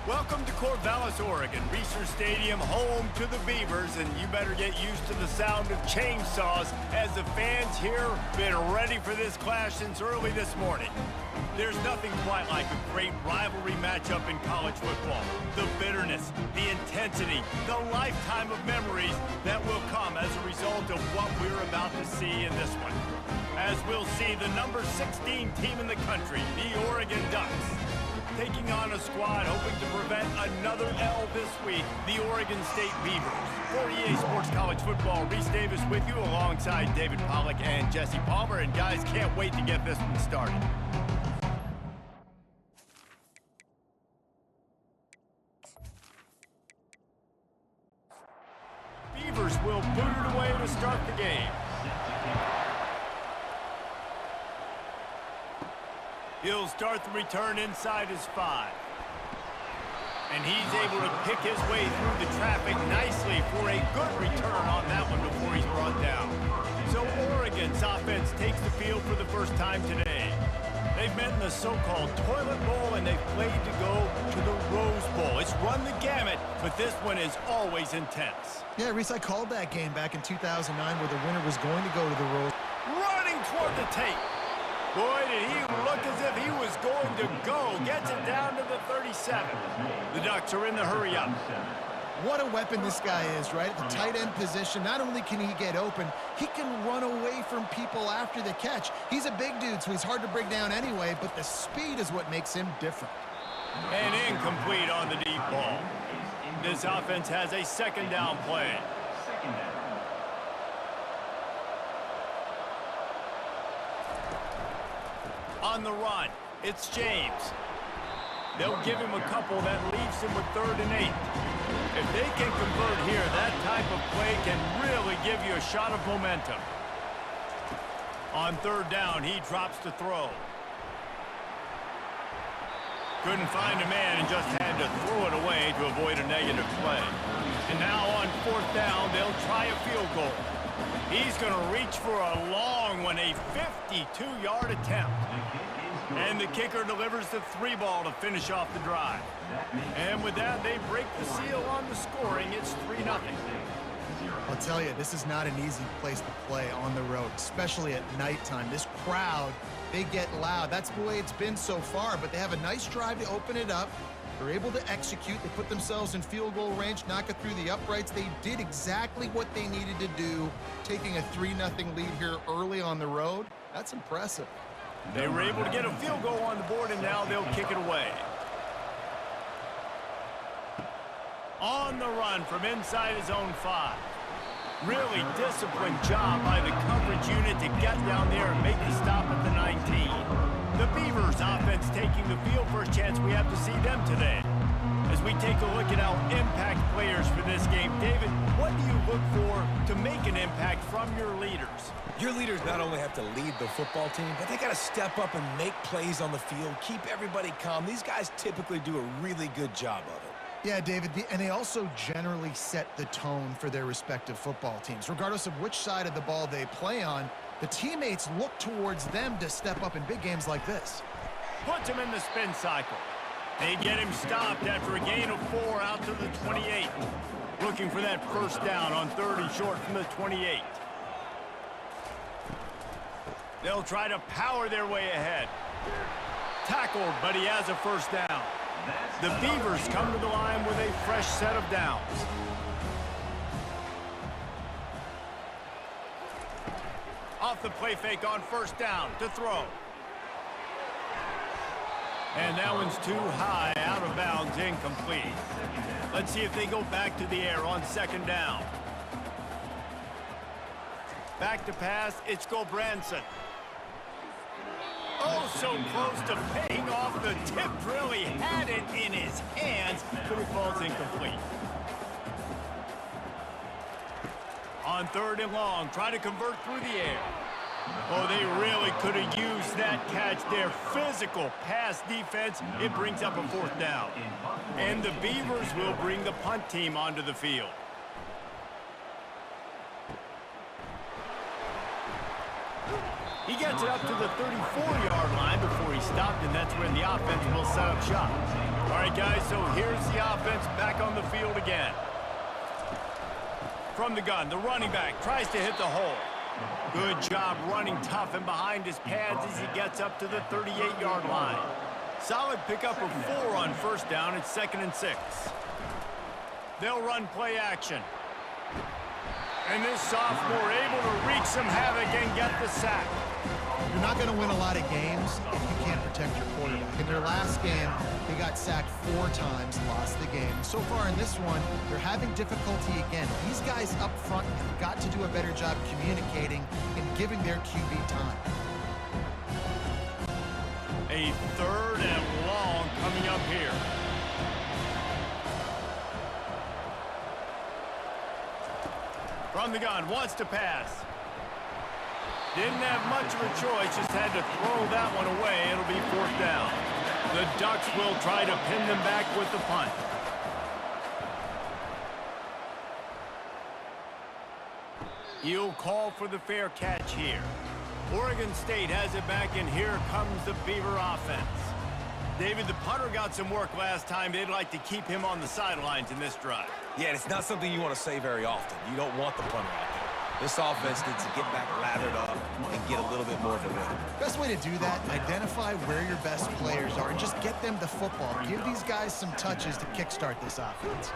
Welcome to Corvallis, Oregon, Reser Stadium, home to the Beavers, and you better get used to the sound of chainsaws as the fans here have been ready for this clash since early this morning. There's nothing quite like a great rivalry matchup in college football. The bitterness, the intensity, the lifetime of memories that will come as a result of what we're about to see in this one. As we'll see the number 16 team in the country, the Oregon Ducks, taking on a squad hoping to prevent another L this week, the Oregon State Beavers. For EA Sports College Football, Reese Davis with you alongside David Pollack and Jesse Palmer. And guys, can't wait to get this one started. Beavers will boot it away to start the game. He'll start the return inside his 5. And he's able to pick his way through the traffic nicely for a good return on that one before he's brought down. So Oregon's offense takes the field for the first time today. They've met in the so-called toilet bowl, and they've played to go to the Rose Bowl. It's run the gamut, but this one is always intense. Yeah, Reese, I called that game back in 2009 where the winner was going to go to the Rose. Running toward the tape. Boy, did he look as if he was going to go. Gets it down to the 37. The Ducks are in the hurry-up. What a weapon this guy is, right? At the tight end position, not only can he get open, he can run away from people after the catch. He's a big dude, so he's hard to bring down anyway, but the speed is what makes him different. And incomplete on the deep ball. This offense has a second down play. On the run, it's James. They'll give him a couple that leaves him with 3rd and 8. If they can convert here, that type of play can really give you a shot of momentum. On 3rd down, he drops to throw. Couldn't find a man and just had to throw it away to avoid a negative play. And now on 4th down, they'll try a field goal. He's going to reach for a long one, a 52-yard attempt. And the kicker delivers the 3-ball to finish off the drive. And with that, they break the seal on the scoring. It's 3-0. I'll tell you, this is not an easy place to play on the road, especially at nighttime. This crowd, they get loud. That's the way it's been so far, but they have a nice drive to open it up. They're able to execute. They put themselves in field goal range, knock it through the uprights. They did exactly what they needed to do, taking a 3-0 lead here early on the road. That's impressive. They were able to get a field goal on the board, and now they'll kick it away. On the run from inside his own 5. Really disciplined job by the coverage unit to get down there and make the stop at the 19. The Beavers offense taking the field. First chance we have to see them today. As we take a look at our impact players for this game, David, what do you look for to make an impact from your leaders? Your leaders not only have to lead the football team, but they got to step up and make plays on the field, keep everybody calm. These guys typically do a really good job of it. Yeah, David, and they also generally set the tone for their respective football teams. Regardless of which side of the ball they play on, the teammates look towards them to step up in big games like this. Puts him in the spin cycle. They get him stopped after a gain of 4 out to the 28. Looking for that first down on 3rd and short from the 28. They'll try to power their way ahead. Tackled, but he has a first down. The Beavers come to the line with a fresh set of downs. Off the play fake on 1st down to throw. And that one's too high, out of bounds, incomplete. Let's see if they go back to the air on 2nd down. Back to pass, it's Gulbranson. Oh, so close to paying off. The tip really had it in his hands, but it falls incomplete. On 3rd and long, try to convert through the air. Oh, they really could have used that catch there. Physical pass defense. It brings up a 4th down. And the Beavers will bring the punt team onto the field. He gets it up to the 34-yard line before he stopped, and that's where the offense will set up shop. All right, guys, so here's the offense back on the field again. From the gun, the running back tries to hit the hole. Good job running tough and behind his pads as he gets up to the 38-yard line. Solid pickup of 4 on first down. It's 2nd and 6. They'll run play action. And this sophomore able to wreak some havoc and get the sack. You're not going to win a lot of games if you can't protect your quarterback. In their last game, they got sacked 4 times, lost the game. So far in this one, they're having difficulty again. These guys up front have got to do a better job communicating and giving their QB time. A 3rd and long coming up here. From the gun, wants to pass. Didn't have much of a choice, just had to throw that one away. It'll be 4th down. The Ducks will try to pin them back with the punt. He'll call for the fair catch here. Oregon State has it back, and here comes the Beaver offense. David, the punter got some work last time. They'd like to keep him on the sidelines in this drive. Yeah, it's not something you want to say very often. You don't want the punter out there. This offense needs to get back lathered up and get a little bit more of a rhythm. Best way to do that, identify where your best players are and just get them the football. Give these guys some touches to kickstart this offense.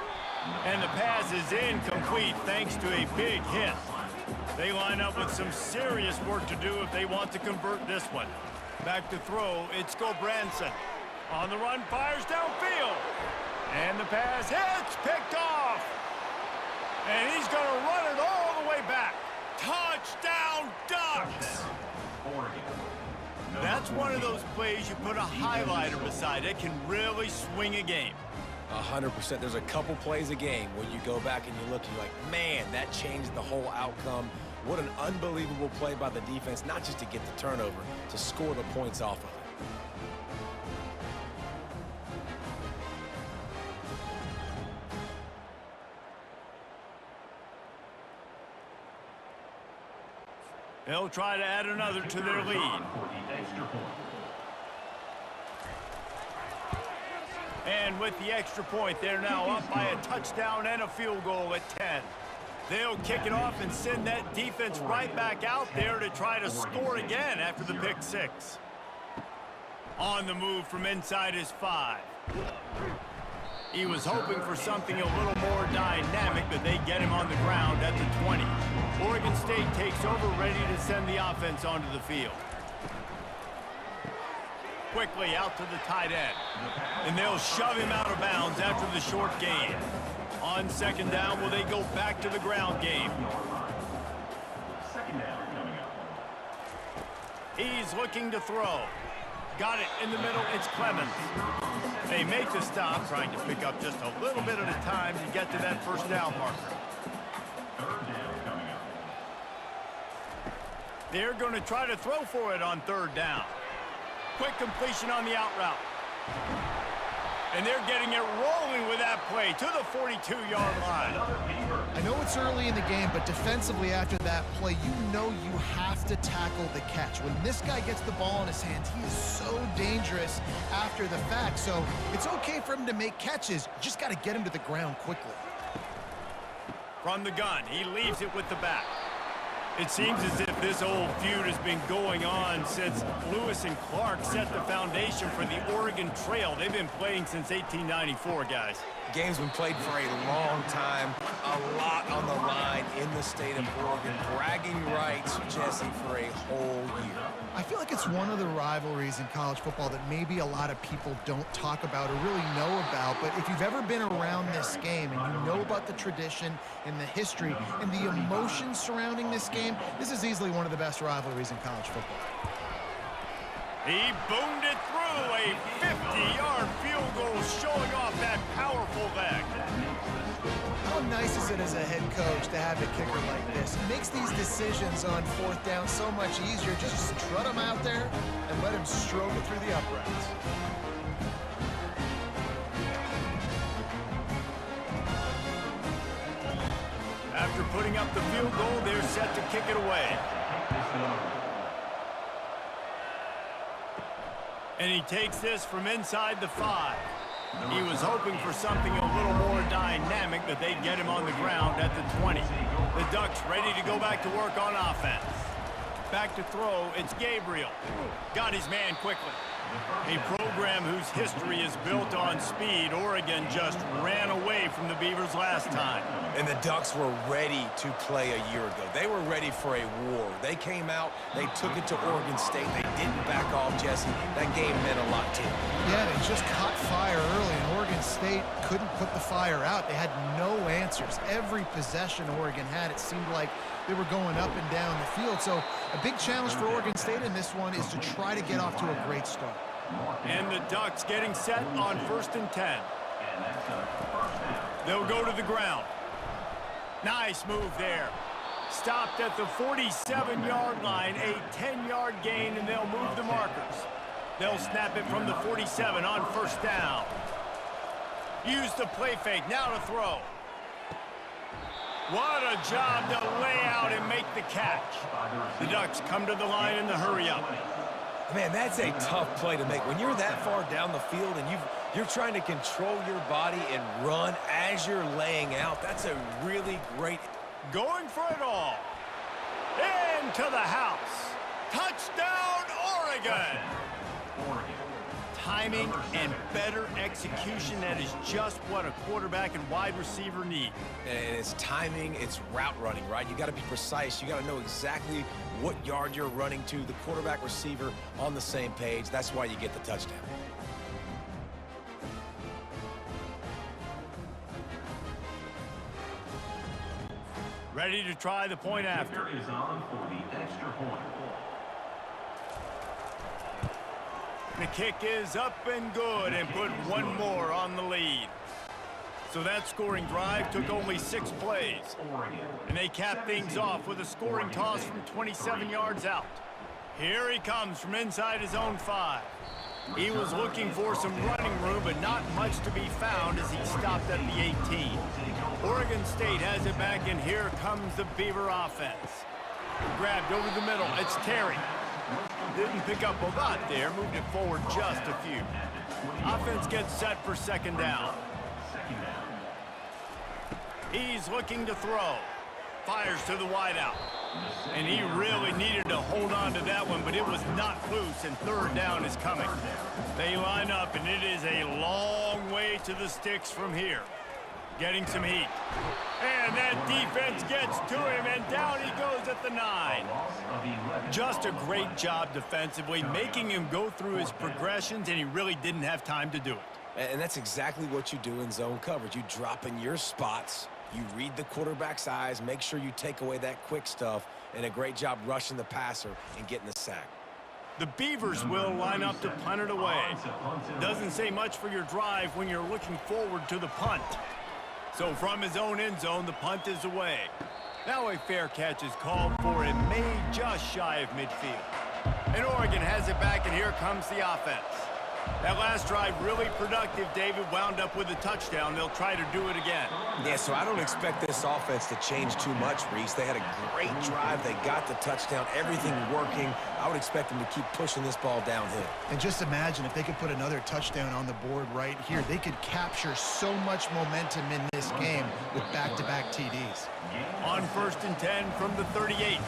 And the pass is incomplete thanks to a big hit. They line up with some serious work to do if they want to convert this one. Back to throw, it's Gulbranson. On the run, fires downfield. And the pass hits, picked off. And he's going to run it all the way back. Touchdown, Ducks! That's one of those plays you put a highlighter beside it, can really swing a game. 100%. There's a couple plays a game when you go back and you look and you're like, man, that changed the whole outcome. What an unbelievable play by the defense, not just to get the turnover, to score the points off of it. They'll try to add another to their lead. And with the extra point, they're now up by a touchdown and a field goal at 10. They'll kick it off and send that defense right back out there to try to score again after the pick 6. On the move from inside his 5. He was hoping for something a little more dynamic, but they get him on the ground at the 20. Oregon State takes over, ready to send the offense onto the field. Quickly out to the tight end. And they'll shove him out of bounds after the short gain. On 2nd down, will they go back to the ground game? He's looking to throw. Got it in the middle, it's Clemens. They make the stop, trying to pick up just a little bit at a time to get to that 1st down marker. They're going to try to throw for it on 3rd down. Quick completion on the out route. And they're getting it rolling with that play to the 42-yard line. I know it's early in the game, but defensively after that play, you know you have to tackle the catch. When this guy gets the ball in his hands, he is so dangerous after the fact. So it's okay for him to make catches. You just got to get him to the ground quickly. From the gun, he leaves it with the back. It seems as if this old feud has been going on since Lewis and Clark set the foundation for the Oregon Trail. They've been playing since 1894, guys. Game's been played for a long time, a lot on the line in the state of Oregon. Bragging rights, Jesse, for a whole year. I feel like it's one of the rivalries in college football that maybe a lot of people don't talk about or really know about. But if you've ever been around this game and you know about the tradition and the history and the emotions surrounding this game, this is easily one of the best rivalries in college football. He boomed it through, a 50-yard field goal showing off that powerful leg. How nice is it as a head coach to have a kicker like this? It makes these decisions on 4th down so much easier. Just strut him out there and let him stroke it through the uprights. After putting up the field goal, they're set to kick it away. And he takes this from inside the 5. He was hoping for something a little more dynamic, but they get him on the ground at the 20. The Ducks ready to go back to work on offense. Back to throw, it's Gabriel. Got his man quickly. A program whose history is built on speed. Oregon just ran away from the Beavers last time. And the Ducks were ready to play a year ago. They were ready for a war. They came out, they took it to Oregon State. They didn't back off, Jesse. That game meant a lot to them. Yeah, they just caught fire early, and Oregon State couldn't put the fire out. They had no answers. Every possession Oregon had, it seemed like they were going up and down the field. So a big challenge for Oregon State in this one is to try to get off to a great start. And the Ducks getting set on 1st and 10. They'll go to the ground. Nice move there. Stopped at the 47-yard line, a 10-yard gain, and they'll move the markers. They'll snap it from the 47 on 1st down. Use the play fake, now to throw. What a job to lay out and make the catch. The Ducks come to the line in the hurry-up. Man, that's a tough play to make. When you're that far down the field and you're trying to control your body and run as you're laying out, that's a really great... Going for it all. Into the house. Touchdown, Oregon. Timing and better execution, that is just what a quarterback and wide receiver need. And it's timing, it's route running, right? You got to be precise. You got to know exactly what yard you're running to. The quarterback receiver on the same page. That's why you get the touchdown. Ready to try the point after. Is on for the extra point. The kick is up and good and put one more on the lead. So that scoring drive took only 6 plays. And they cap things off with a scoring toss from 27 yards out. Here he comes from inside his own 5. He was looking for some running room, but not much to be found as he stopped at the 18. Oregon State has it back, and here comes the Beaver offense. Grabbed over the middle. It's Terry. Didn't pick up a lot there. Moved it forward just a few. Offense gets set for 2nd down. He's looking to throw. Fires to the wideout. And he really needed to hold on to that one, but it was not loose, and 3rd down is coming. They line up, and it is a long way to the sticks from here. Getting some heat. And that defense gets to him, and down he goes at the 9. Just a great job defensively, making him go through his progressions, and he really didn't have time to do it. And that's exactly what you do in zone coverage. You drop in your spots, you read the quarterback's eyes, make sure you take away that quick stuff, and a great job rushing the passer and getting the sack. The Beavers will line up to punt it away. Doesn't say much for your drive when you're looking forward to the punt. So from his own end zone, the punt is away. Now a fair catch is called for and made just shy of midfield. And Oregon has it back, and here comes the offense. That last drive really productive. David wound up with a touchdown. They'll try to do it again. Yeah, so I don't expect this offense to change too much, Reese. They had a great drive. They got the touchdown, everything working. I would expect them to keep pushing this ball downhill. And just imagine if they could put another touchdown on the board right here. They could capture so much momentum in this game with back-to-back TDs. On 1st and 10 from the 38.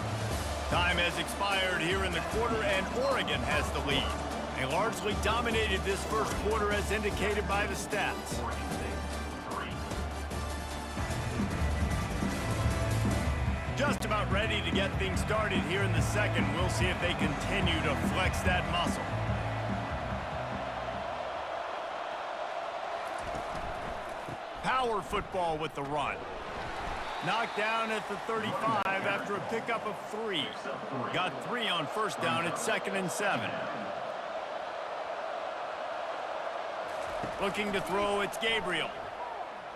Time has expired here in the quarter, and Oregon has the lead. They largely dominated this first quarter as indicated by the stats. Just about ready to get things started here in the second. We'll see if they continue to flex that muscle. Power football with the run. Knocked down at the 35 after a pickup of 3. Got 3 on 1st down at 2nd and 7. Looking to throw, it's Gabriel.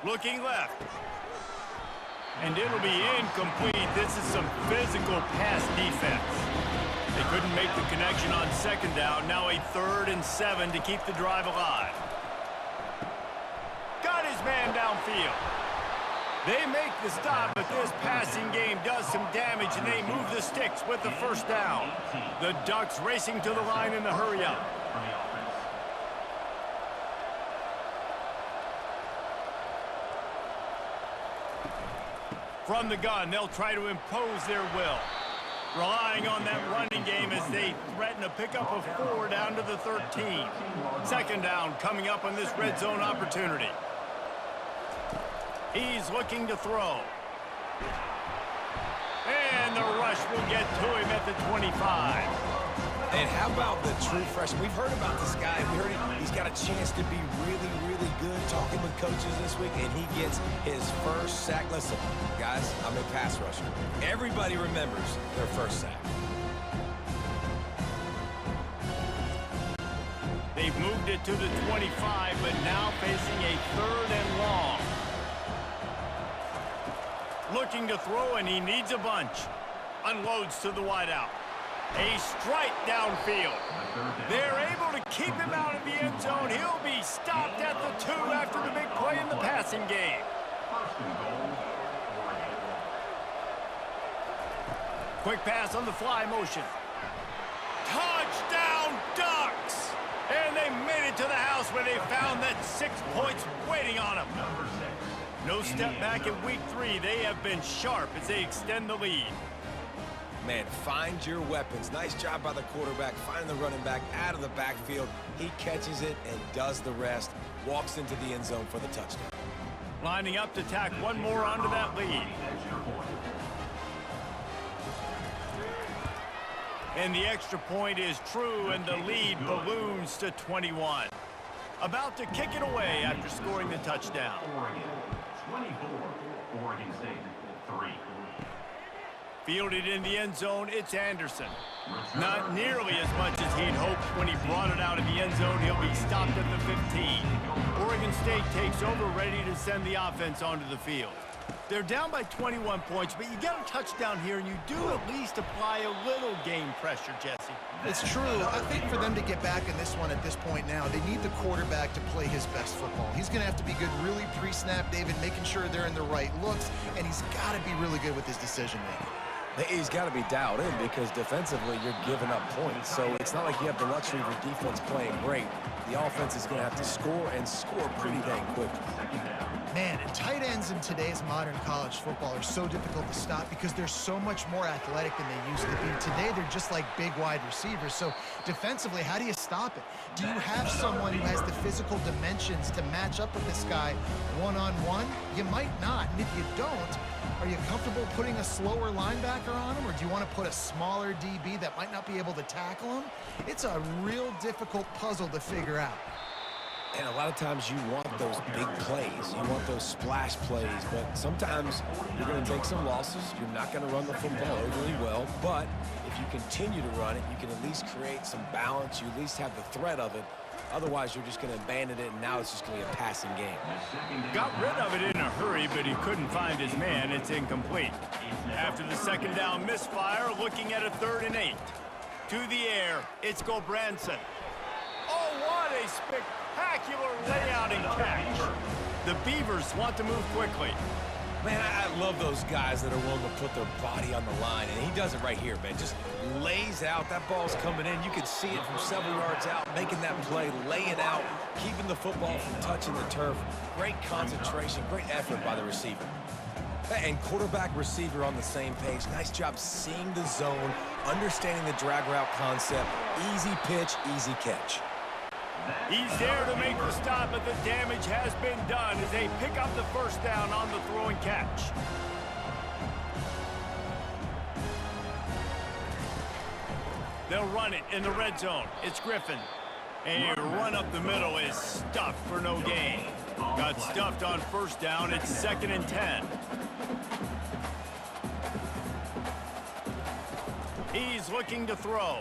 Looking left. And it'll be incomplete. This is some physical pass defense. They couldn't make the connection on 2nd down. Now a 3rd and 7 to keep the drive alive. Got his man downfield. They make the stop, but this passing game does some damage, and they move the sticks with the 1st down. The Ducks racing to the line in the hurry-up. From the gun, they'll try to impose their will. Relying on that running game as they threaten a pickup of 4 down to the 13. Second down coming up on this red zone opportunity. He's looking to throw. And the rush will get to him at the 25. And how about the true freshman? We've heard about this guy. We heard he's got a chance to be really, really good. Talking with coaches this week, and he gets his first sack. Listen, guys, I'm a pass rusher. Everybody remembers their first sack. They've moved it to the 25, but now facing a 3rd and long. Looking to throw, and he needs a bunch. Unloads to the wideout. A strike downfield. They're able to keep him out of the end zone. He'll be stopped at the 2 after the big play in the passing game. Quick pass on the fly motion. Touchdown Ducks! And they made it to the house where they found that 6 points waiting on them. No step back in week 3. They have been sharp as they extend the lead. Man, find your weapons. Nice job by the quarterback, finding the running back out of the backfield. He catches it and does the rest. Walks into the end zone for the touchdown. Lining up to tack one more onto that lead. And the extra point is true, and the lead balloons to 21. About to kick it away after scoring the touchdown. Oregon 24, Oregon State 3. Fielded in the end zone, it's Anderson. Not nearly as much as he'd hoped when he brought it out of the end zone. He'll be stopped at the 15. Oregon State takes over, ready to send the offense onto the field. They're down by 21 points, but you get a touchdown here, and you do at least apply a little game pressure, Jesse. It's true. I think for them to get back in this one at this point now, they need the quarterback to play his best football. He's going to have to be good really pre-snap, David, making sure they're in the right looks, and he's got to be really good with his decision-making. He's got to be dialed in because defensively you're giving up points. So it's not like you have the luxury of your defense playing great. The offense is going to have to score and score pretty dang quickly. Man, and tight ends in today's modern college football are so difficult to stop because they're so much more athletic than they used to be. Today, they're just like big wide receivers. So defensively, how do you stop it? Do you have someone who has the physical dimensions to match up with this guy one-on-one? You might not. And if you don't, are you comfortable putting a slower linebacker on him, or do you want to put a smaller DB that might not be able to tackle him? It's a real difficult puzzle to figure out. And a lot of times you want those big plays. You want those splash plays. But sometimes you're going to take some losses. You're not going to run the football overly well. But if you continue to run it, you can at least create some balance. You at least have the threat of it. Otherwise, you're just going to abandon it, and now it's just going to be a passing game. Got rid of it in a hurry, but he couldn't find his man. It's incomplete. After the second down misfire, looking at a 3rd and 8. To the air, it's Gulbranson. Oh, what a spectacular layout and catch. The Beavers want to move quickly. Man, I love those guys that are willing to put their body on the line, and he does it right here, man. Just lays out. That ball's coming in. You can see it from several yards out, making that play, laying out, keeping the football from touching the turf. Great concentration, great effort by the receiver. And quarterback receiver on the same page. Nice job seeing the zone, understanding the drag route concept. Easy pitch, easy catch. He's there to make the stop, but the damage has been done as they pick up the first down on the throw and catch. They'll run it in the red zone. It's Griffin. A run up the middle is stuffed for no gain. Got stuffed on first down. It's 2nd and 10. He's looking to throw.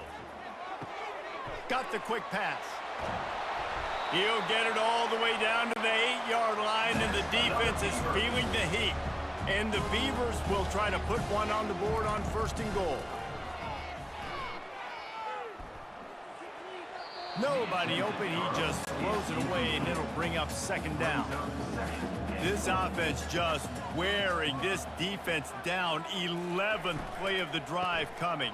Got the quick pass. He'll get it all the way down to the 8-yard line, and the defense is feeling the heat. And the Beavers will try to put one on the board on 1st and goal. Nobody open. He just throws it away, and it'll bring up 2nd down. This offense just wearing this defense down. 11th play of the drive coming.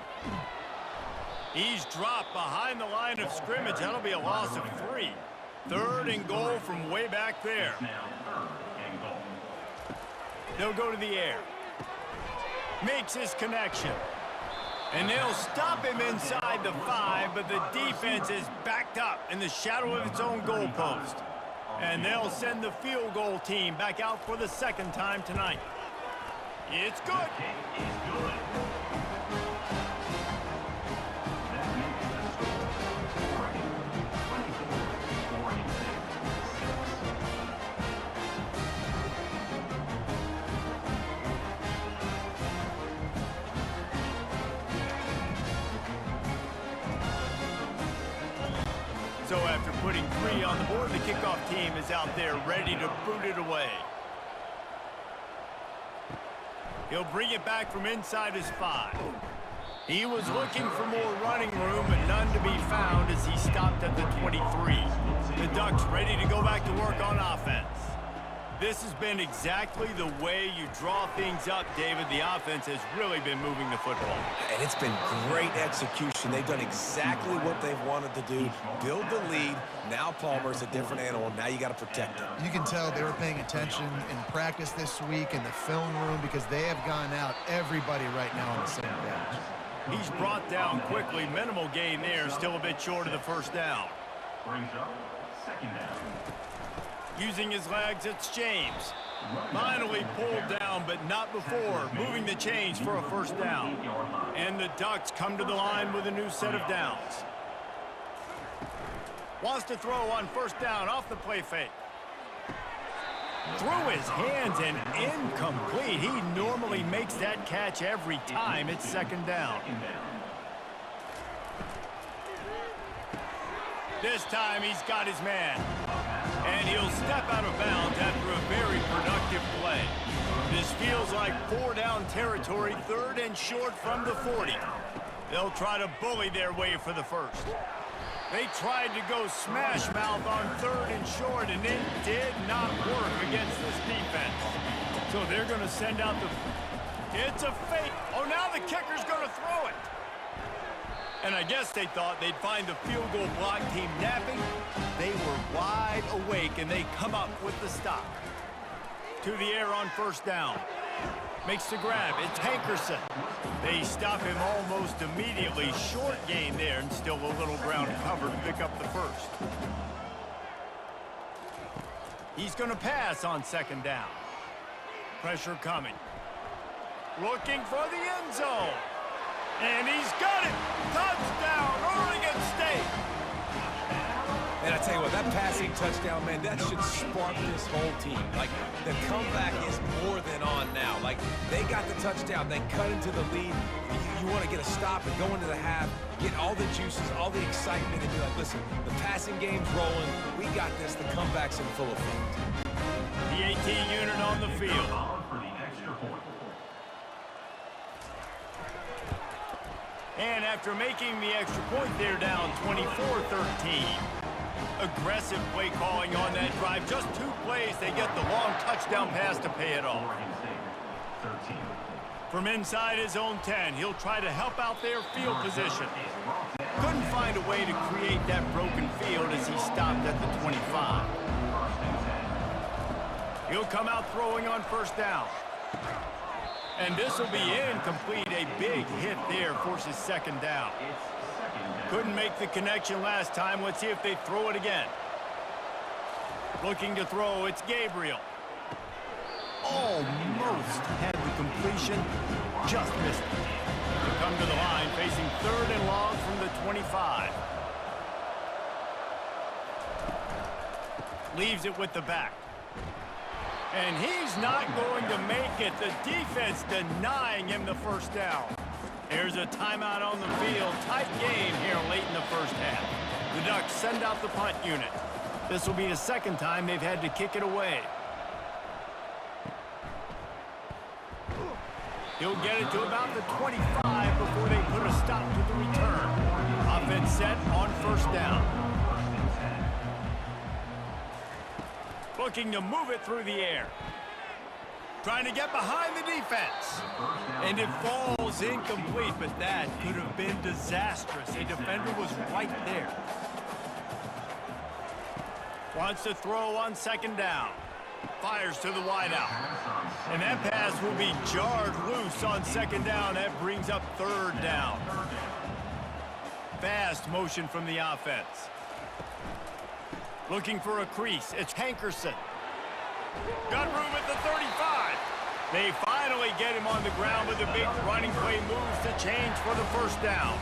He's dropped behind the line of scrimmage. That'll be a loss of 3. 3rd and goal from way back there. They'll go to the air. Makes his connection. And they'll stop him inside the 5, but the defense is backed up in the shadow of its own goalpost. And they'll send the field goal team back out for the second time tonight. It's good. So after putting 3 on the board, the kickoff team is out there ready to boot it away. He'll bring it back from inside his 5. He was looking for more running room, but none to be found as he stopped at the 23. The Ducks ready to go back to work on offense. This has been exactly the way you draw things up, David. The offense has really been moving the football. And it's been great execution. They've done exactly what they've wanted to do. Build the lead. Now Palmer's a different animal. Now you got to protect him. You can tell they were paying attention in practice this week in the film room because they have gone out everybody right now on the same page. He's brought down quickly. Minimal gain there. Still a bit short of the first down. Brings up second down. Using his legs, it's James. Finally pulled down, but not before. Moving the chains for a first down. And the Ducks come to the line with a new set of downs. Wants to throw on first down off the play fake. Through his hands and incomplete. He normally makes that catch every time. It's second down. This time he's got his man. And he'll step out of bounds after a very productive play. This feels like 4-down territory, 3rd and short from the 40. They'll try to bully their way for the first. They tried to go smash mouth on 3rd and short, and it did not work against this defense. So they're going to send out the... It's a fake. Oh, now the kicker's going to throw it. And I guess they thought they'd find the field goal block team napping. They were wide awake, and they come up with the stop. To the air on first down. Makes the grab. It's Hankerson. They stop him almost immediately. Short gain there, and still a little ground covered to pick up the first. He's going to pass on second down. Pressure coming. Looking for the end zone. And he's got it! Touchdown, Oregon State! And I tell you what, that passing touchdown, man, that should spark this whole team. Like, the comeback is more than on now. Like, they got the touchdown. They cut into the lead. You want to get a stop and go into the half, get all the juices, all the excitement, and be like, listen, the passing game's rolling. We got this. The comeback's in full effect. The 18 unit on the field. For the extra point. And after making the extra point, they're down 24-13. Aggressive play calling on that drive. Just 2 plays, they get the long touchdown pass to pay it off. Oregon State, 13. From inside his own 10, he'll try to help out their field position. Couldn't find a way to create that broken field as he stopped at the 25. He'll come out throwing on first down. And this will be incomplete. A big hit there forces second down. Couldn't make the connection last time. Let's see if they throw it again. Looking to throw, it's Gabriel. Almost had the completion, just missed it. He'll come to the line, facing 3rd and long from the 25. Leaves it with the back. And he's not going to make it. The defense denying him the first down. There's a timeout on the field. Tight game here late in the first half. The Ducks send out the punt unit. This will be the second time they've had to kick it away. He'll get it to about the 25 before they put a stop to the return. Offense set on first down. Looking to move it through the air. Trying to get behind the defense. And it falls incomplete, but that could have been disastrous. A defender was right there. Wants to throw on second down. fires to the wideout. And that pass will be jarred loose on second down. That brings up third down. Fast motion from the offense. Looking for a crease. It's Hankerson. Got room at the 35. They finally get him on the ground with a big running play moves to change for the first down.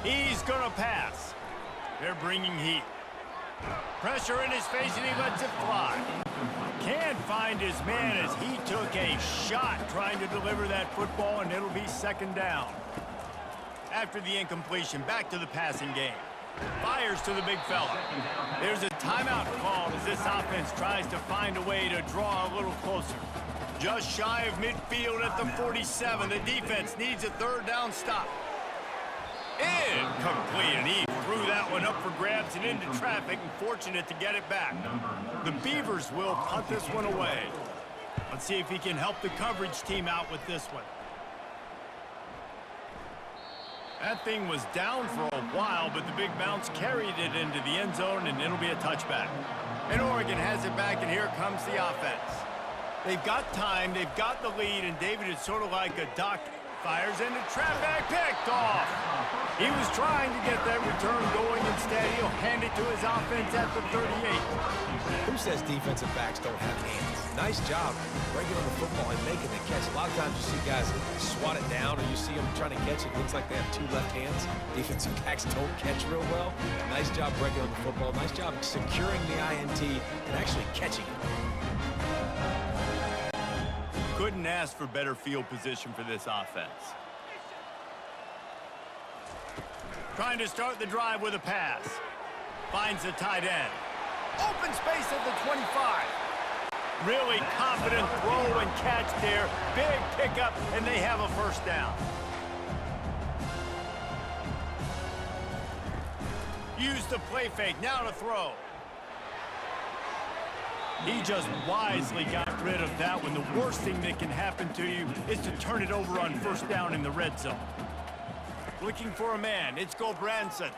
He's going to pass. They're bringing heat. Pressure in his face, and he lets it fly. Can't find his man as he took a shot trying to deliver that football, and it'll be second down. After the incompletion, back to the passing game. Fires to the big fella. There's a timeout called as this offense tries to find a way to draw a little closer. Just shy of midfield at the 47. The defense needs a third down stop. Incomplete, and he threw that one up for grabs and into traffic, and fortunate to get it back. The Beavers will punt this one away. Let's see if he can help the coverage team out with this one. That thing was down for a while, but the big bounce carried it into the end zone, and it'll be a touchback. And Oregon has it back, and here comes the offense. They've got time, they've got the lead, and David is sort of like a doctor. Fires into traffic, picked off. He was trying to get that return going. Instead, he'll hand it to his offense at the 38. Who says defensive backs don't have hands? Nice job breaking on the football and making the catch. A lot of times you see guys swat it down, or you see them trying to catch it. Looks like they have two left hands. Defensive backs don't catch real well. Nice job breaking on the football. Nice job securing the INT and actually catching it. Couldn't ask for better field position for this offense. Trying to start the drive with a pass. Finds the tight end. Open space at the 25. Really confident throw and catch there. Big pickup, and they have a first down. Use the play fake. Now to throw. He just wisely got rid of that one. The worst thing that can happen to you is to turn it over on first down in the red zone. Looking for a man. It's Gulbranson.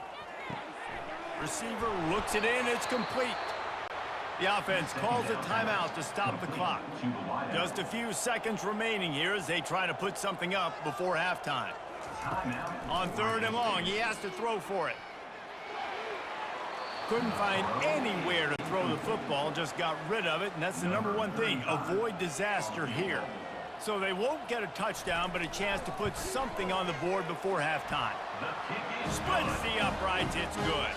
Receiver looks it in. It's complete. The offense calls a timeout to stop the clock. Just a few seconds remaining here as they try to put something up before halftime. On third and long, he has to throw for it. Couldn't find anywhere to throw the football, just got rid of it, and that's the number one thing. Avoid disaster here. So they won't get a touchdown, but a chance to put something on the board before halftime. Splits the uprights, it's good.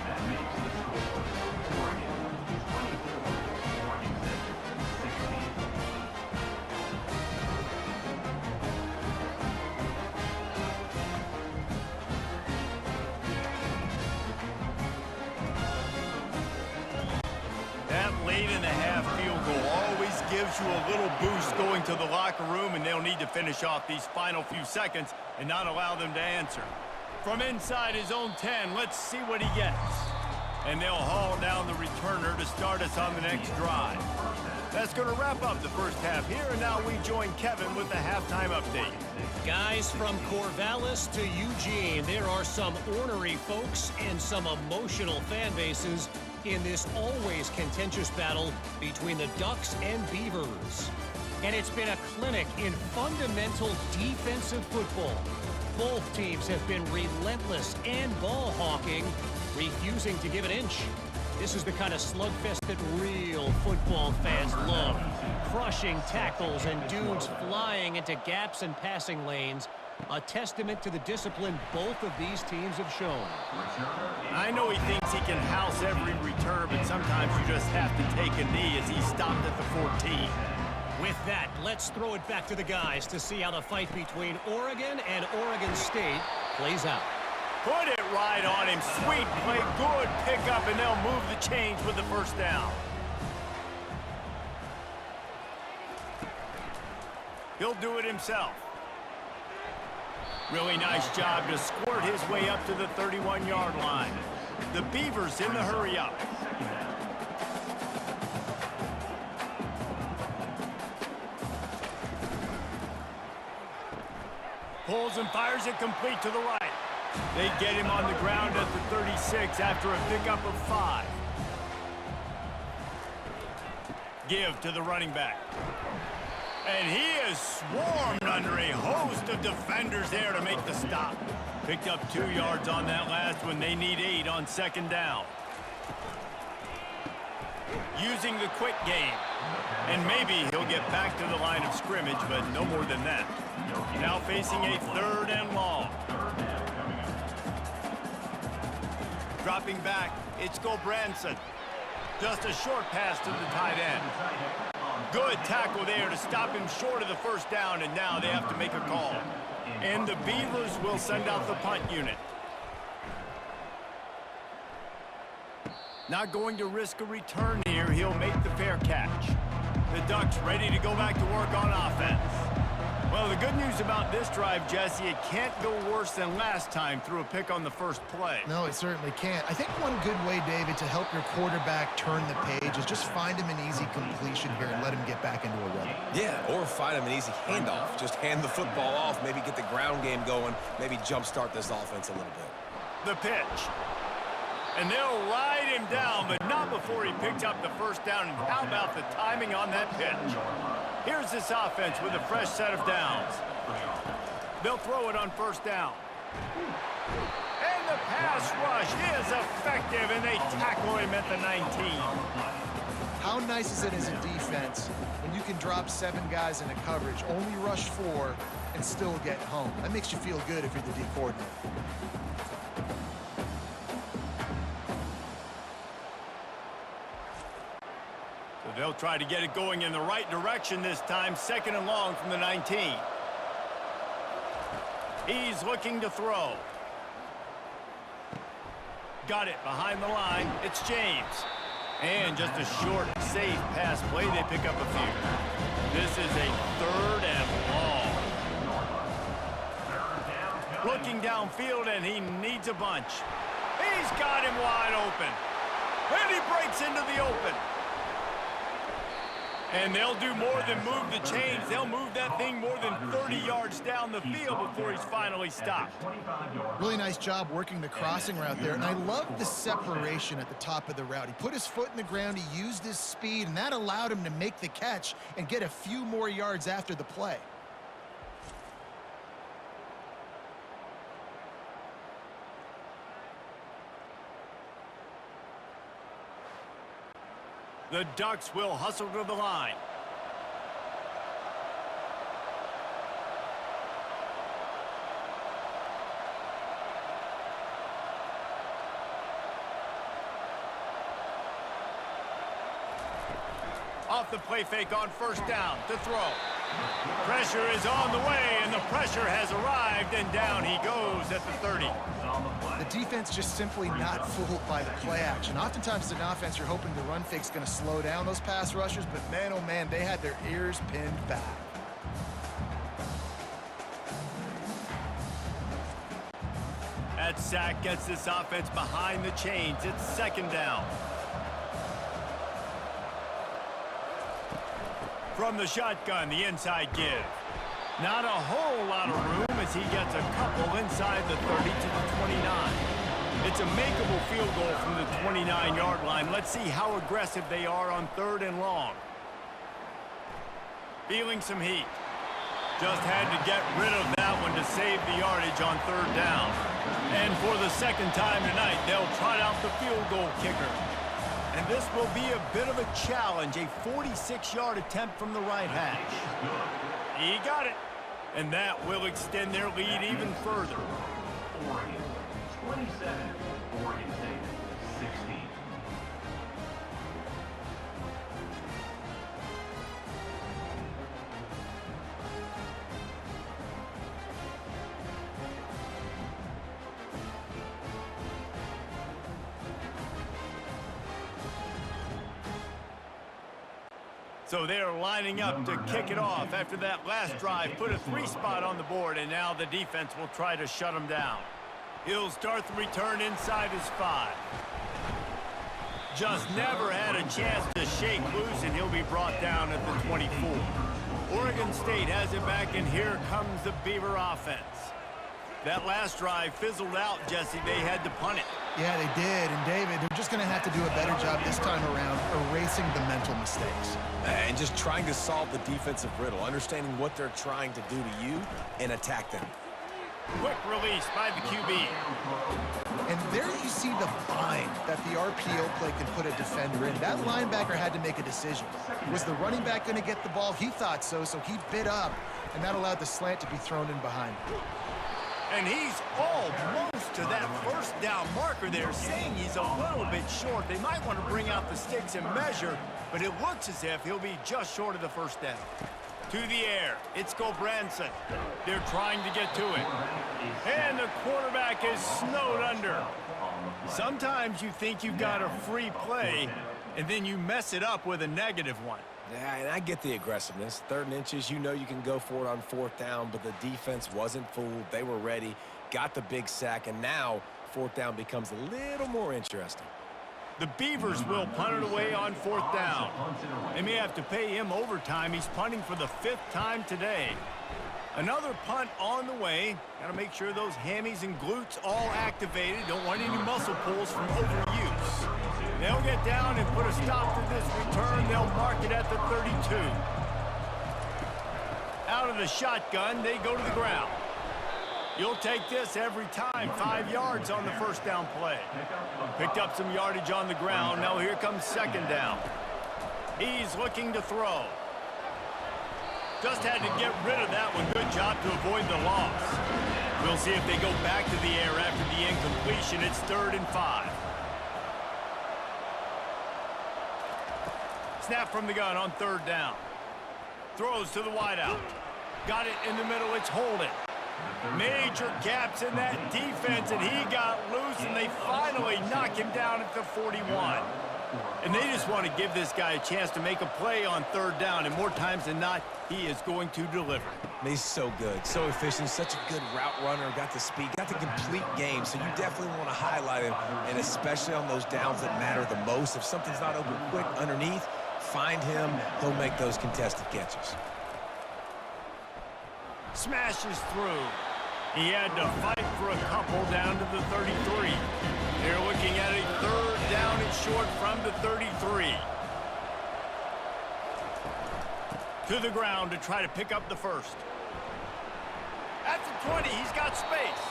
That makes the score Oregon 24, Oregon 16. That late in the half field goal always gives you a little boost going to the locker room, and they'll need to finish off these final few seconds and not allow them to answer. From inside his own 10, let's see what he gets. And they'll haul down the returner to start us on the next drive. That's going to wrap up the first half here, and now we join Kevin with the halftime update. Guys, from Corvallis to Eugene, there are some ornery folks and some emotional fan bases in this always contentious battle between the Ducks and Beavers. And it's been a clinic in fundamental defensive football. Both teams have been relentless and ball hawking, refusing to give an inch. This is the kind of slugfest that real football fans love. Crushing tackles and dudes flying into gaps and passing lanes. A testament to the discipline both of these teams have shown. I know he thinks he can house every return, but sometimes you just have to take a knee as he stopped at the 14. With that, let's throw it back to the guys to see how the fight between Oregon and Oregon State plays out. Put it right on him. Sweet play, good pickup, and they'll move the chains with the first down. He'll do it himself. Really nice job to squirt his way up to the 31-yard line. The Beavers in the hurry up. Pulls and fires it complete to the right. They get him on the ground at the 36 after a pickup of 5. Give to the running back. And he is swarmed under a host of defenders there to make the stop. Picked up 2 yards on that last one. They need 8 on second down. Using the quick game. And maybe he'll get back to the line of scrimmage, but no more than that. Now facing a 3rd and long. Dropping back, it's Gulbranson. Just a short pass to the tight end. Good tackle there to stop him short of the first down, and now they have to make a call. And the Beavers will send out the punt unit. Not going to risk a return here. He'll make the fair catch. The Ducks ready to go back to work on offense. Well, the good news about this drive, Jesse, it can't go worse than last time through a pick on the first play. No, it certainly can't. I think one good way, David, to help your quarterback turn the page is just find him an easy completion here and let him get back into a rhythm. Yeah, or find him an easy handoff. Just hand the football off, maybe get the ground game going, maybe jumpstart this offense a little bit. The pitch. And they'll ride him down, but not before he picked up the first down. And how about the timing on that pitch? Here's this offense with a fresh set of downs. They'll throw it on first down. And the pass rush is effective, and they tackle him at the 19. How nice is it as a defense when you can drop 7 guys into coverage, only rush 4, and still get home? That makes you feel good if you're the D coordinator. They'll try to get it going in the right direction this time. 2nd and long from the 19. He's looking to throw. Got it behind the line. It's James. And just a short, safe pass play. They pick up a few. This is a 3rd and long. Looking downfield, and he needs a bunch. He's got him wide open. And he breaks into the open. And they'll do more than move the chains. They'll move that thing more than 30 yards down the field before he's finally stopped. Really nice job working the crossing route there. And I love the separation at the top of the route. He put his foot in the ground, he used his speed, and that allowed him to make the catch and get a few more yards after the play. The Ducks will hustle to the line. Off the play fake on first down to throw. Pressure is on the way, and the pressure has arrived, and down he goes at the 30. The defense just simply not fooled by the play action. Oftentimes, as an offense, you're hoping the run fake's going to slow down those pass rushers, but man, oh man, they had their ears pinned back. That sack gets this offense behind the chains. It's 2nd down. From the shotgun, the inside give. Not a whole lot of room as he gets a couple inside the 30 to the 29. It's a makeable field goal from the 29-yard line. Let's see how aggressive they are on 3rd and long. Feeling some heat. Just had to get rid of that one to save the yardage on 3rd down. And for the 2nd time tonight, they'll trot out the field goal kicker. And this will be a bit of a challenge, a 46-yard attempt from the right hash. He got it. And that will extend their lead even further. Oregon 27, Oregon State 16. So they're lining up to kick it off after that last drive. Put a 3 spot on the board, and now the defense will try to shut him down. He'll start the return inside his 5. Just never had a chance to shake loose, and he'll be brought down at the 24. Oregon State has it back, and here comes the Beaver offense. That last drive fizzled out, Jesse. They had to punt it. Yeah, they did. And, David, they're just going to have to do a better job this time around erasing the mental mistakes. And just trying to solve the defensive riddle, understanding what they're trying to do to you and attack them. Quick release by the QB. And there you see the bind that the RPO play can put a defender in. That linebacker had to make a decision. Was the running back going to get the ball? He thought so, so he bit up, and that allowed the slant to be thrown in behind him. And he's almost to that first down marker there, saying he's a little bit short. They might want to bring out the sticks and measure, but it looks as if he'll be just short of the first down. To the air, it's Gulbranson. They're trying to get to it. And the quarterback is snowed under. Sometimes you think you've got a free play, and then you mess it up with a negative one. Yeah, and I get the aggressiveness. 3rd and inches, you know you can go for it on 4th down, but the defense wasn't fooled. They were ready, got the big sack, and now 4th down becomes a little more interesting. The Beavers will punt it away on 4th down. They may have to pay him overtime. He's punting for the 5th time today. Another punt on the way. Got to make sure those hammies and glutes all activated. Don't want any muscle pulls from overuse. They'll get down and put a stop to this return. They'll mark it at the 32. Out of the shotgun, they go to the ground. You'll take this every time. 5 yards on the first down play. Picked up some yardage on the ground. Now here comes 2nd down. He's looking to throw. Just had to get rid of that one. Good job to avoid the loss. We'll see if they go back to the air after the incompletion. It's 3rd and 5. Snap from the gun on 3rd down. Throws to the wideout. Got it in the middle. It's Holden. Major gaps in that defense, and he got loose, and they finally knock him down at the 41. And they just want to give this guy a chance to make a play on 3rd down, and more times than not, he is going to deliver. He's so good, so efficient, such a good route runner, got the speed, got the complete game, so you definitely want to highlight him, and especially on those downs that matter the most. If something's not open quick underneath, find him, he'll make those contested catches. Smashes through. He had to fight for a couple down to the 33. They're looking at a 3rd down and short from the 33. To the ground to try to pick up the first. At the 20, he's got space.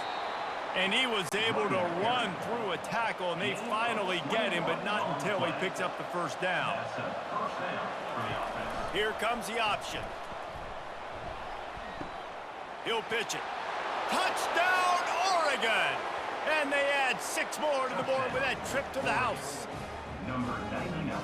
And he was able to run through a tackle, and they finally get him, but not until he picks up the first down. Here comes the option. He'll pitch it. Touchdown, Oregon! And they add 6 more to the board with that trip to the house.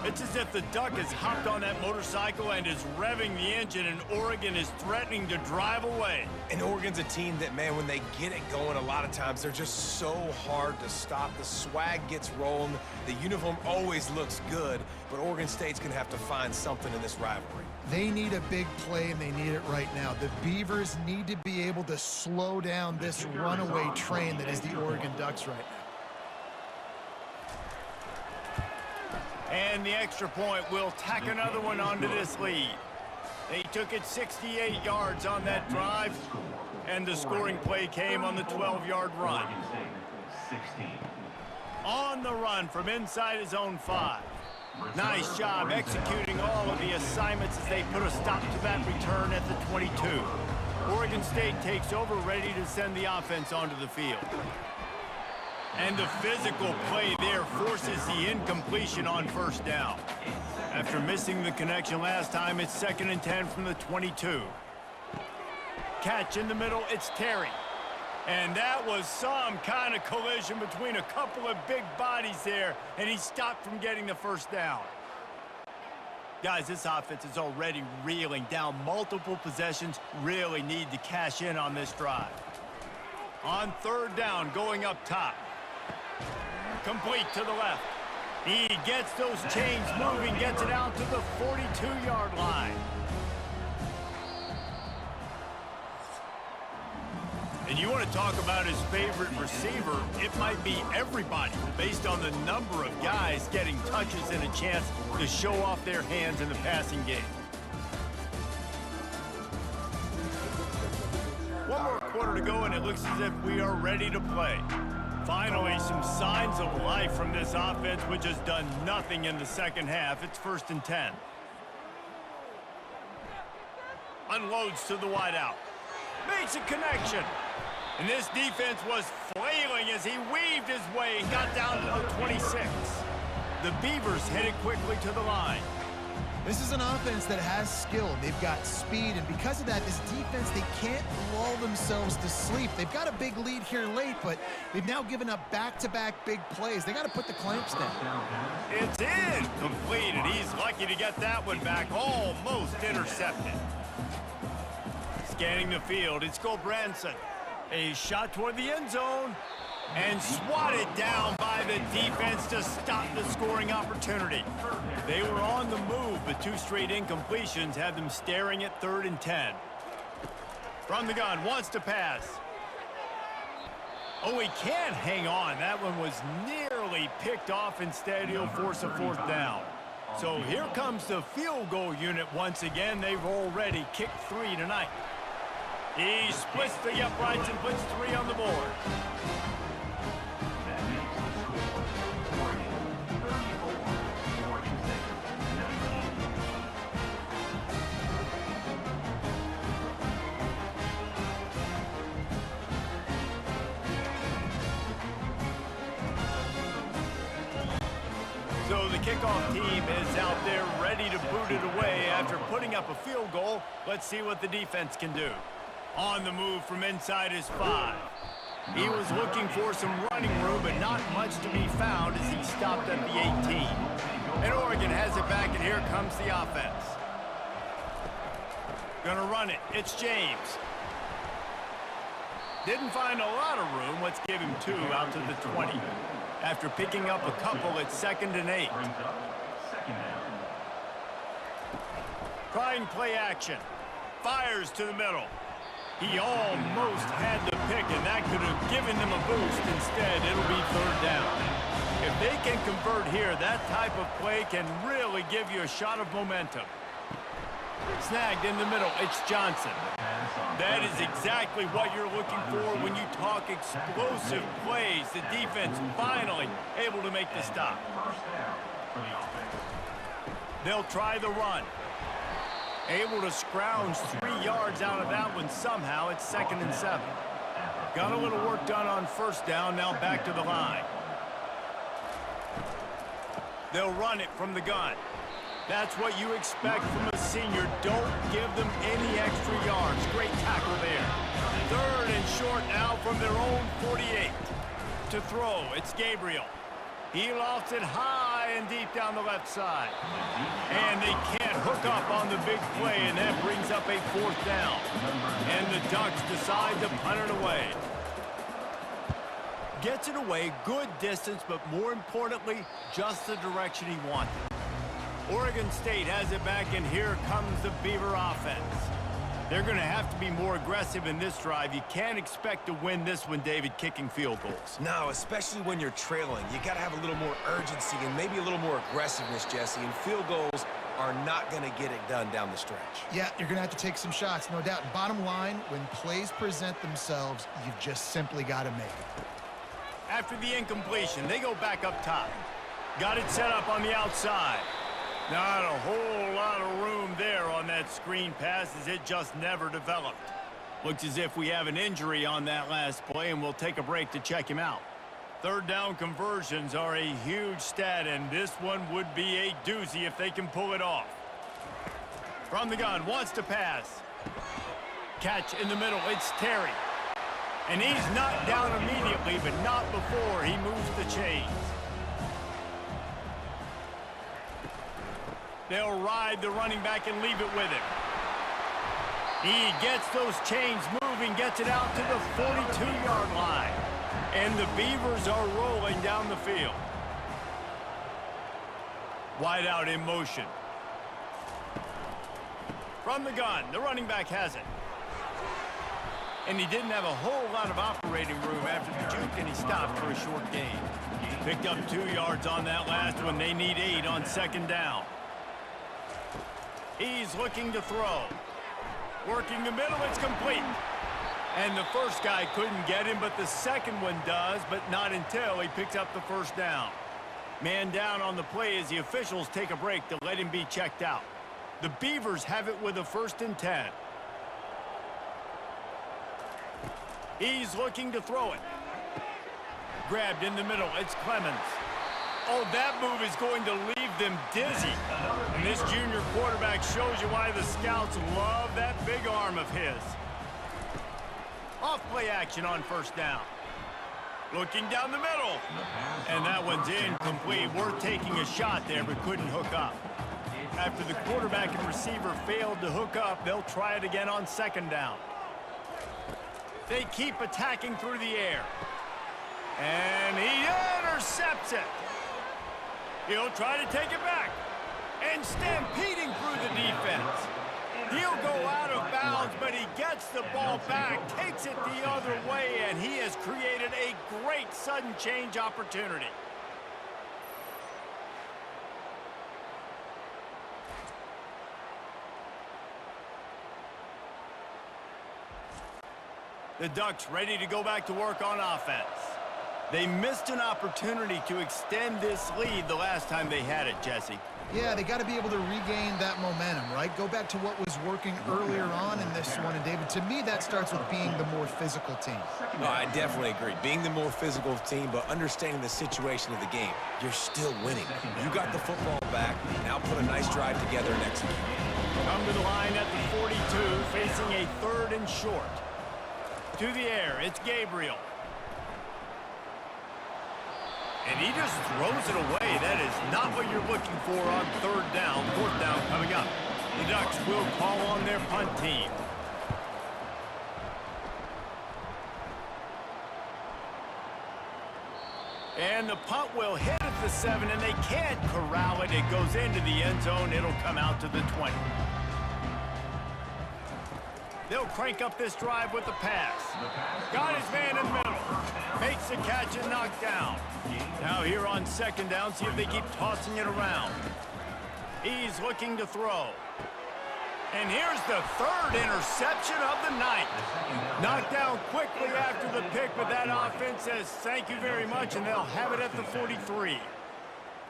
It's as if the Duck has hopped on that motorcycle and is revving the engine, and Oregon is threatening to drive away. And Oregon's a team that, man, when they get it going, a lot of times they're just so hard to stop. The swag gets rolling. The uniform always looks good, but Oregon State's going to have to find something in this rivalry. They need a big play, and they need it right now. The Beavers need to be able to slow down this runaway train that is the Oregon Ducks right now. And the extra point will tack another one onto this lead. They took it 68 yards on that drive, and the scoring play came on the 12-yard run. On the run from inside his own 5. Nice job executing all of the assignments as they put a stop to that return at the 22. Oregon State takes over, ready to send the offense onto the field. And the physical play there forces the incompletion on first down. After missing the connection last time, it's 2nd and 10 from the 22. Catch in the middle, it's Terry. And that was some kind of collision between a couple of big bodies there, and he stopped from getting the first down. Guys, this offense is already reeling down multiple possessions, really need to cash in on this drive. On 3rd down, going up top. Complete to the left. He gets those chains moving, gets it out to the 42-yard line. And you want to talk about his favorite receiver, it might be everybody, based on the number of guys getting touches and a chance to show off their hands in the passing game. 1 more quarter to go, and it looks as if we are ready to play. Finally, some signs of life from this offense, which has done nothing in the second half. It's 1st and 10. Unloads to the wideout. Makes a connection. And this defense was flailing as he weaved his way and got down to the 26. The Beavers headed quickly to the line. This is an offense that has skill. They've got speed, and because of that, this defense, they can't lull themselves to sleep. They've got a big lead here late, but they've now given up back-to-back big plays. They got to put the clamps down. It's incomplete, and he's lucky to get that one back, almost intercepted. Scanning the field, it's Gulbranson. A shot toward the end zone, and swatted down by the defense to stop the scoring opportunity. They were on the move, but 2 straight incompletions had them staring at 3rd and 10. From the gun, wants to pass. Oh, he can't hang on. That one was nearly picked off. Instead, he'll force a 4th down. So here comes the field goal unit once again. They've already kicked 3 tonight. He splits the uprights and puts 3 on the board. That makes the score Oregon 34, Oregon State 19. So the kickoff team is out there ready to boot it away after putting up a field goal. Let's see what the defense can do. On the move from inside his 5. He was looking for some running room, but not much to be found as he stopped at the 18. And Oregon has it back, and here comes the offense. Gonna run it. It's James. Didn't find a lot of room. Let's give him 2 out to the 20. After picking up a couple, it's 2nd and 8. Brings up 2nd down. Trying play action. Fires to the middle. He almost had the pick, and that could have given them a boost. Instead, it'll be 3rd down. If they can convert here, that type of play can really give you a shot of momentum. Snagged in the middle, it's Johnson. That is exactly what you're looking for when you talk explosive plays. The defense finally able to make the stop. 1st down for the offense. They'll try the run. Able to scrounge 3 yards out of that one somehow. It's 2nd and 7. Got a little work done on 1st down. Now back to the line. They'll run it from the gun. That's what you expect from a senior. Don't give them any extra yards. Great tackle there. 3rd and short now from their own 48. To throw, it's Gabriel. He lofts it high and deep down the left side. And they can't hook up on the big play, and that brings up a 4th down. And the Ducks decide to punt it away. Gets it away, good distance, but more importantly, just the direction he wanted. Oregon State has it back, and here comes the Beaver offense. They're going to have to be more aggressive in this drive. You can't expect to win this one, David, kicking field goals. No, especially when you're trailing. You got to have a little more urgency and maybe a little more aggressiveness, Jesse. And field goals are not going to get it done down the stretch. Yeah, you're going to have to take some shots, no doubt. Bottom line, when plays present themselves, you've just simply got to make it. After the incompletion, they go back up top. Got it set up on the outside. Not a whole lot of room there on that screen pass as it just never developed. Looks as if we have an injury on that last play, and we'll take a break to check him out. 3rd down conversions are a huge stat, and this one would be a doozy if they can pull it off. From the gun, wants to pass. Catch in the middle, it's Terry. And he's knocked down immediately, but not before he moves the chains. They'll ride the running back and leave it with him. He gets those chains moving, gets it out to the 42-yard line. And the Beavers are rolling down the field. Wide out in motion. From the gun, the running back has it. And he didn't have a whole lot of operating room after the juke, and he stopped for a short gain. Picked up 2 yards on that last one. They need 8 on 2nd down. He's looking to throw. Working the middle, it's complete. And the first guy couldn't get him, but the second one does, but not until he picks up the first down. Man down on the play as the officials take a break to let him be checked out. The Beavers have it with a 1st and 10. He's looking to throw it. Grabbed in the middle. It's Clemens. Oh, that move is going to leave them dizzy. And this junior quarterback shows you why the scouts love that big arm of his. Off play action on 1st down. Looking down the middle. And that one's incomplete. Worth taking a shot there, but couldn't hook up. After the quarterback and receiver failed to hook up, they'll try it again on 2nd down. They keep attacking through the air. And he intercepts it. He'll try to take it back. And stampeding through the defense. He'll go out of bounds, but he gets the ball back, takes it the other way, and he has created a great sudden change opportunity. The Ducks ready to go back to work on offense. They missed an opportunity to extend this lead the last time they had it, Jesse. Yeah, they got to be able to regain that momentum, right? Go back to what was working earlier on in this one. And, David, to me, that starts with being the more physical team. No, I definitely agree. Being the more physical team, but understanding the situation of the game. You're still winning. You got the football back. Now put a nice drive together and execute. Come to the line at the 42, facing a 3rd and short. To the air, it's Gabriel. And he just throws it away. That is not what you're looking for on 3rd down. 4th down coming up. The Ducks will call on their punt team. And the punt will hit at the 7, and they can't corral it. It goes into the end zone. It'll come out to the 20. They'll crank up this drive with the pass. Got his man in the middle. Makes the catch and knocked down. Now here on 2nd down, see if they keep tossing it around. He's looking to throw. And here's the 3rd interception of the night. Knocked down quickly after the pick, but that offense says thank you very much, and they'll have it at the 43.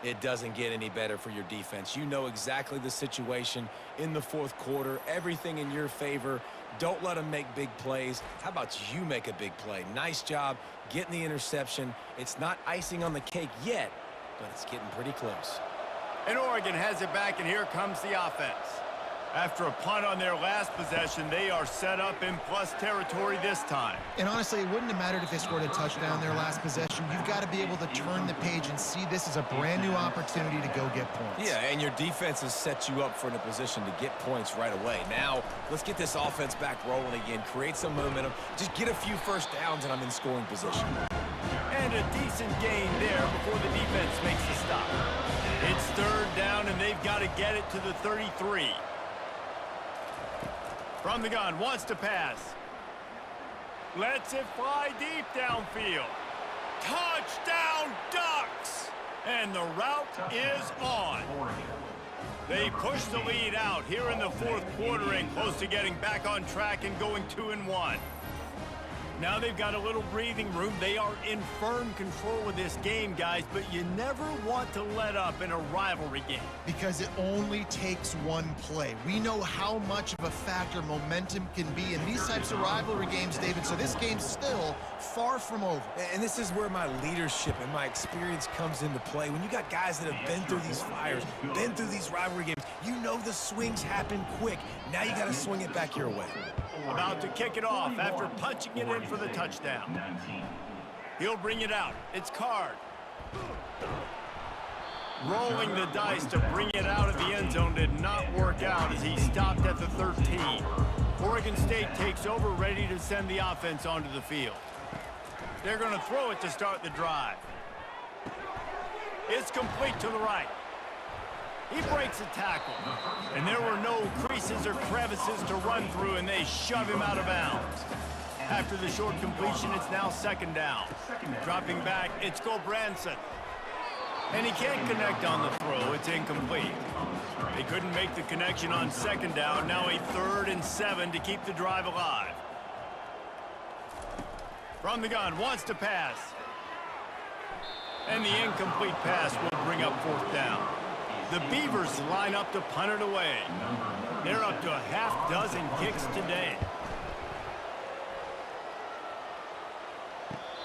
It doesn't get any better for your defense. You know exactly the situation in the 4th quarter. Everything in your favor. Don't let them make big plays. How about you make a big play? Nice job getting the interception. It's not icing on the cake yet, but it's getting pretty close. And Oregon has it back, and here comes the offense. After a punt on their last possession, they are set up in plus territory this time. And honestly, it wouldn't have mattered if they scored a touchdown their last possession. You've got to be able to turn the page and see this is a brand new opportunity to go get points. Yeah, and your defense has set you up for a position to get points right away. Now, let's get this offense back rolling again, create some momentum, just get a few 1st downs, and I'm in scoring position. And a decent gain there before the defense makes the stop. It's 3rd down, and they've got to get it to the 33. From the gun, wants to pass. Lets it fly deep downfield. Touchdown, Ducks! And the route is on. They push the lead out here in the 4th quarter and close to getting back on track and going 2-1. Now they've got a little breathing room. They are in firm control of this game, guys, but you never want to let up in a rivalry game. Because it only takes one play. We know how much of a factor momentum can be in these types of rivalry games, David, so this game's still far from over. And this is where my leadership and my experience comes into play. When you got guys that have been through these fires, been through these rivalry games, you know the swings happen quick. Now you got to swing it back your way. About to kick it off after punching it in for the touchdown. He'll bring it out. It's Card. Rolling the dice to bring it out of the end zone did not work out as he stopped at the 13. Oregon State takes over, ready to send the offense onto the field. They're going to throw it to start the drive. It's complete to the right. He breaks a tackle, and there were no creases or crevices to run through, and they shove him out of bounds. After the short completion, it's now 2nd down. Dropping back, it's Gulbranson. And he can't connect on the throw. It's incomplete. They couldn't make the connection on 2nd down. Now a 3rd and 7 to keep the drive alive. From the gun, wants to pass. And the incomplete pass will bring up fourth down. The Beavers line up to punt it away. They're up to a half dozen kicks today.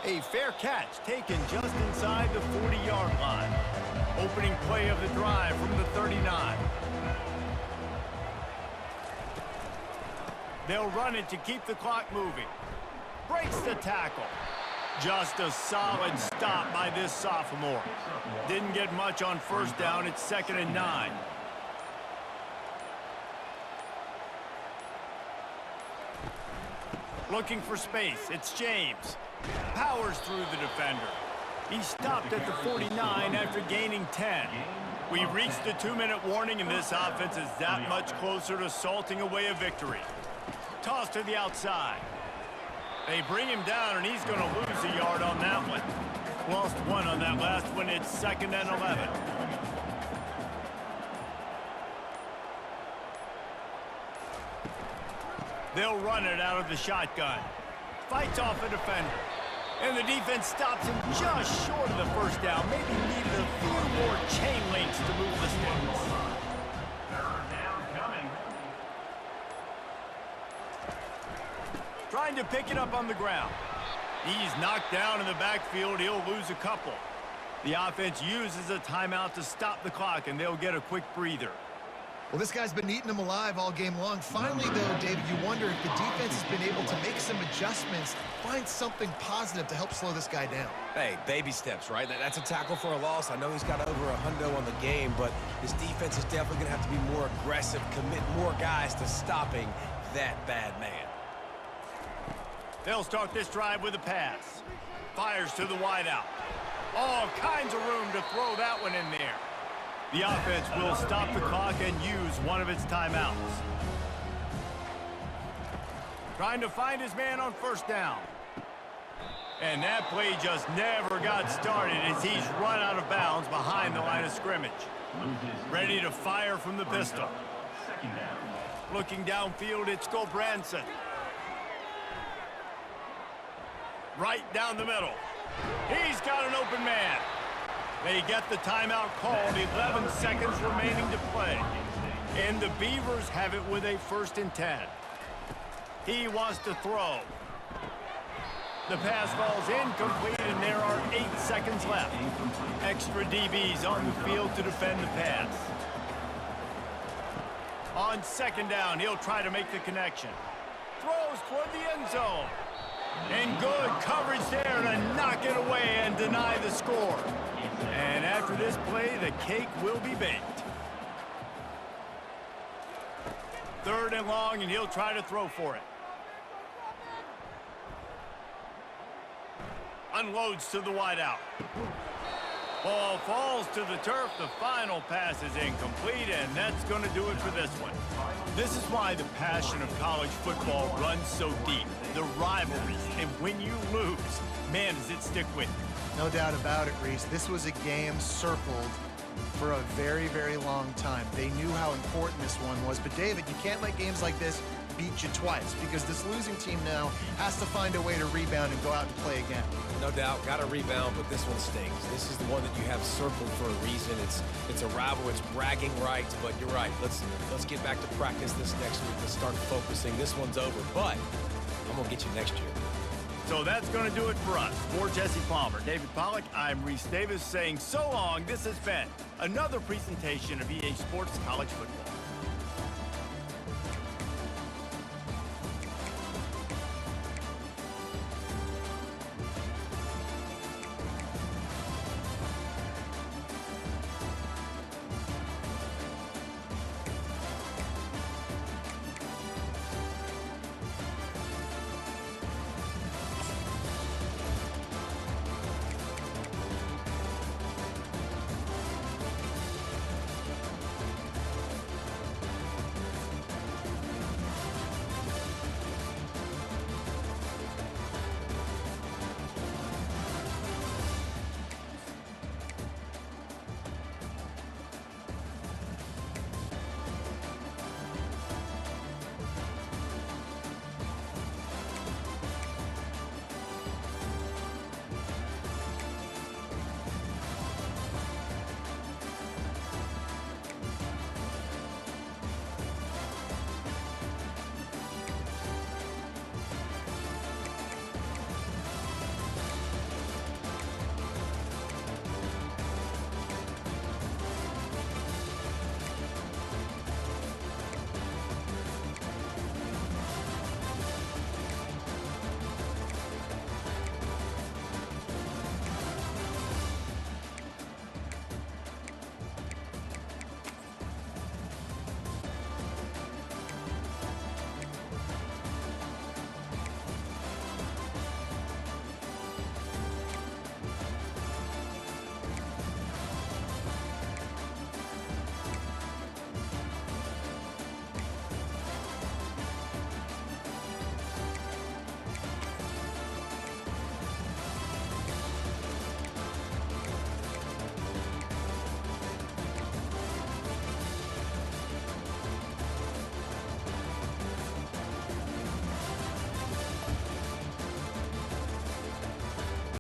A fair catch taken just inside the 40-yard line. Opening play of the drive from the 39. They'll run it to keep the clock moving. Breaks the tackle. Just a solid stop by this sophomore. Didn't get much on first down. It's 2nd and 9. Looking for space. It's James. Powers through the defender. He stopped at the 49 after gaining 10. We reached the 2-minute warning, and this offense is that much closer to salting away a victory. Toss to the outside. They bring him down, and he's going to lose a yard on that one. Lost one on that last one. It's 2nd and 11. They'll run it out of the shotgun. Fights off a defender. And the defense stops him just short of the first down. Maybe needed a few more chain links to move the sticks. Trying to pick it up on the ground. He's knocked down in the backfield. He'll lose a couple. The offense uses a timeout to stop the clock, and they'll get a quick breather. Well, this guy's been eating them alive all game long. Finally, though, David, you wonder if the defense has been able to make some adjustments, find something positive to help slow this guy down. Hey, baby steps, right? That's a tackle for a loss. I know he's got over $100 on the game, but this defense is definitely going to have to be more aggressive, commit more guys to stopping that bad man. They'll start this drive with a pass. Fires to the wideout. All kinds of room to throw that one in there. The offense will stop the clock and use one of its timeouts. Trying to find his man on first down. And that play just never got started as he's run out of bounds behind the line of scrimmage. Ready to fire from the pistol. Looking downfield, it's Gulbranson. Right down the middle. He's got an open man. They get the timeout called, 11 seconds remaining to play. And the Beavers have it with a 1st and 10. He wants to throw. The pass falls incomplete, and there are 8 seconds left. Extra DBs on the field to defend the pass. On 2nd down, he'll try to make the connection. Throws toward the end zone. And good coverage there to knock it away and deny the score. And after this play, the cake will be baked. 3rd and long, and he'll try to throw for it. Unloads to the wideout. Ball falls to the turf. The final pass is incomplete, and that's going to do it for this one. This is why the passion of college football runs so deep. The rivalries, and when you lose, man, does it stick with you. No doubt about it, Reese. This was a game circled for a very, very long time. They knew how important this one was. But, David, you can't let games like this beat you twice, because this losing team now has to find a way to rebound and go out and play again. No doubt, got to rebound, but this one stings. This is the one that you have circled for a reason. It's a rival, it's bragging rights, but you're right. Let's get back to practice this next week. Let's start focusing. This one's over, but I'm going to get you next year. So that's going to do it for us. For Jesse Palmer, David Pollack, I'm Reese Davis saying so long. This has been another presentation of EA Sports College Football.